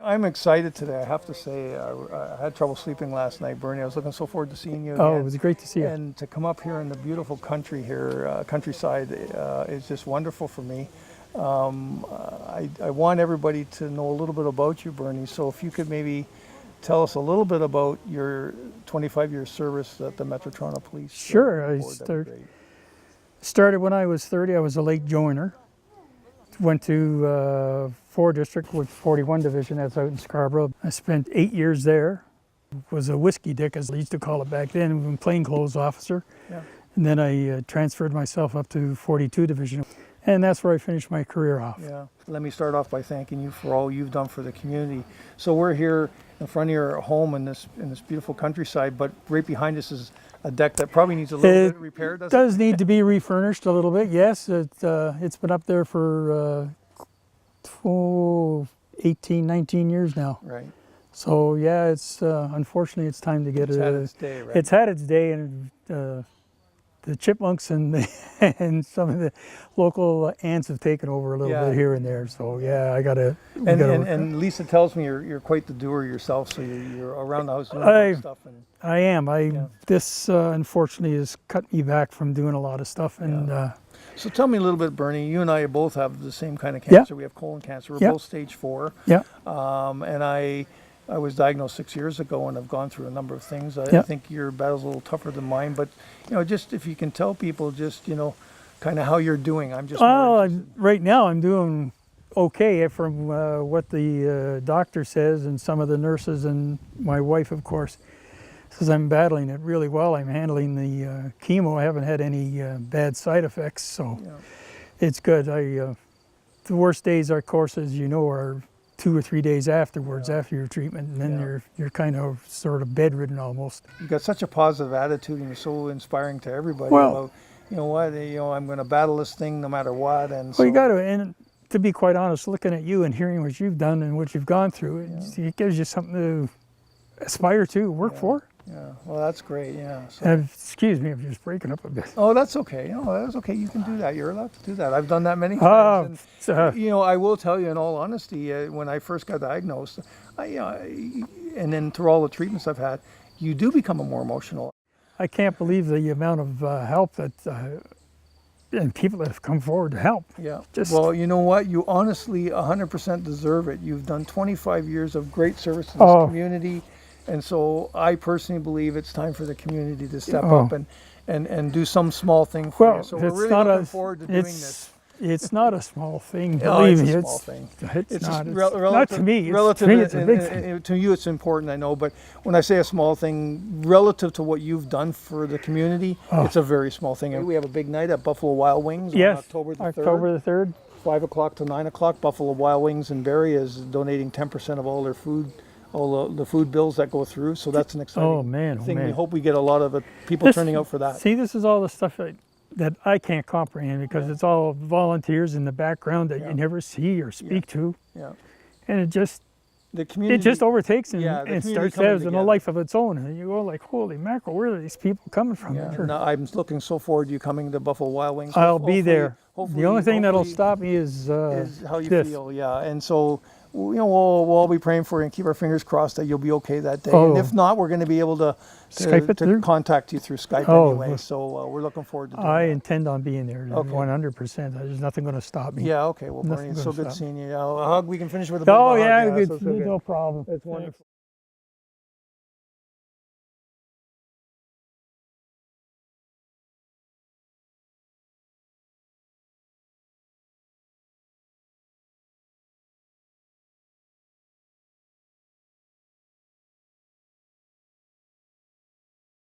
I'm excited today, I have to say. I had trouble sleeping last night, Bernie. I was looking so forward to seeing you again. Oh, it was great to see you. And to come up here in the beautiful country here, countryside, is just wonderful for me. I want everybody to know a little bit about you, Bernie. So if you could maybe tell us a little bit about your 25-year service at the Metro Toronto Police. Sure. I started when I was 30. I was a late joiner. Went to 4 District with 41 Division. That's out in Scarborough. I spent 8 years there. Was a whiskey dick, as they used to call it back then. I'm a plainclothes officer. Yeah. And then I transferred myself up to 42 Division. And that's where I finished my career off. Yeah. Let me start off by thanking you for all you've done for the community. So we're here in front of your home in this beautiful countryside, but right behind us is a deck that probably needs a little bit of repair, doesn't it? Does need to be refurnished a little bit, yes. It's been up there for 18, 19 years now. Right. So yeah, it's unfortunately it's time to get it. It's had its day, right? It's had its day, and the chipmunks and and some of the local ants have taken over a little bit here and there. So yeah, I gotta. And Lisa tells me you're quite the doer yourself, so you're around the house doing stuff. I am. This unfortunately has cut me back from doing a lot of stuff. And so tell me a little bit, Bernie. You and I both have the same kind of cancer. We have colon cancer. We're both stage 4. Yeah. And I was diagnosed 6 years ago, and I've gone through a number of things. I think your battle's a little tougher than mine, but just if you can tell people, just kind of how you're doing. I'm just right now I'm doing okay from what the doctor says, and some of the nurses, and my wife, of course, says I'm battling it really well. I'm handling the chemo. I haven't had any bad side effects, so it's good. The worst days, of course, as you know, are 2 or 3 days afterwards, after your treatment, and then you're kind of sort of bedridden almost. You've got such a positive attitude, and you're so inspiring to everybody. Well, you know what? I'm going to battle this thing no matter what. And you got to. And to be quite honest, looking at you and hearing what you've done and what you've gone through, it gives you something to aspire to, work for. Yeah, well, that's great. Yeah. So. Excuse me if you're just breaking up a bit. Oh, that's okay. That's okay. You can do that. You're allowed to do that. I've done that many times. I will tell you, in all honesty, when I first got diagnosed, and then through all the treatments I've had, you do become more emotional. I can't believe the amount of help that and people that have come forward to help. Yeah. Well, you know what? You honestly 100% deserve it. You've done 25 years of great service to this community. And so I personally believe it's time for the community to step up and do some small thing for you. So we're really looking forward to doing this. It's not a small thing. Believe me, it's a small thing. It's not. Not to me. To me, it's a big thing. To you, it's important, I know. But when I say a small thing, relative to what you've done for the community, it's a very small thing. And we have a big night at Buffalo Wild Wings on October the 3rd. October the 3rd. 5 o'clock to 9 o'clock. Buffalo Wild Wings in Barrie is donating 10% of all their food. All the food bills that go through, so that's an exciting thing. We hope we get a lot of people turning out for that. See, this is all the stuff that I can't comprehend, because it's all volunteers in the background that you never see or speak to. Yeah. And it just overtakes and starts having a life of its own. And you go like, holy mackerel, where are these people coming from? Yeah. No, I'm looking so forward to you coming to Buffalo Wild Wings. I'll be there. The only thing that'll stop me is how you feel. Yeah, and so. We'll all be praying for you and keep our fingers crossed that you'll be okay that day. And if not, we're going to be able to contact you through Skype anyway. So we're looking forward to doing that. I intend on being there 100%. There's nothing going to stop me. Yeah, okay. Well, Bernie, it's so good seeing you. A hug. We can finish with a bit of a hug. No problem. It's wonderful.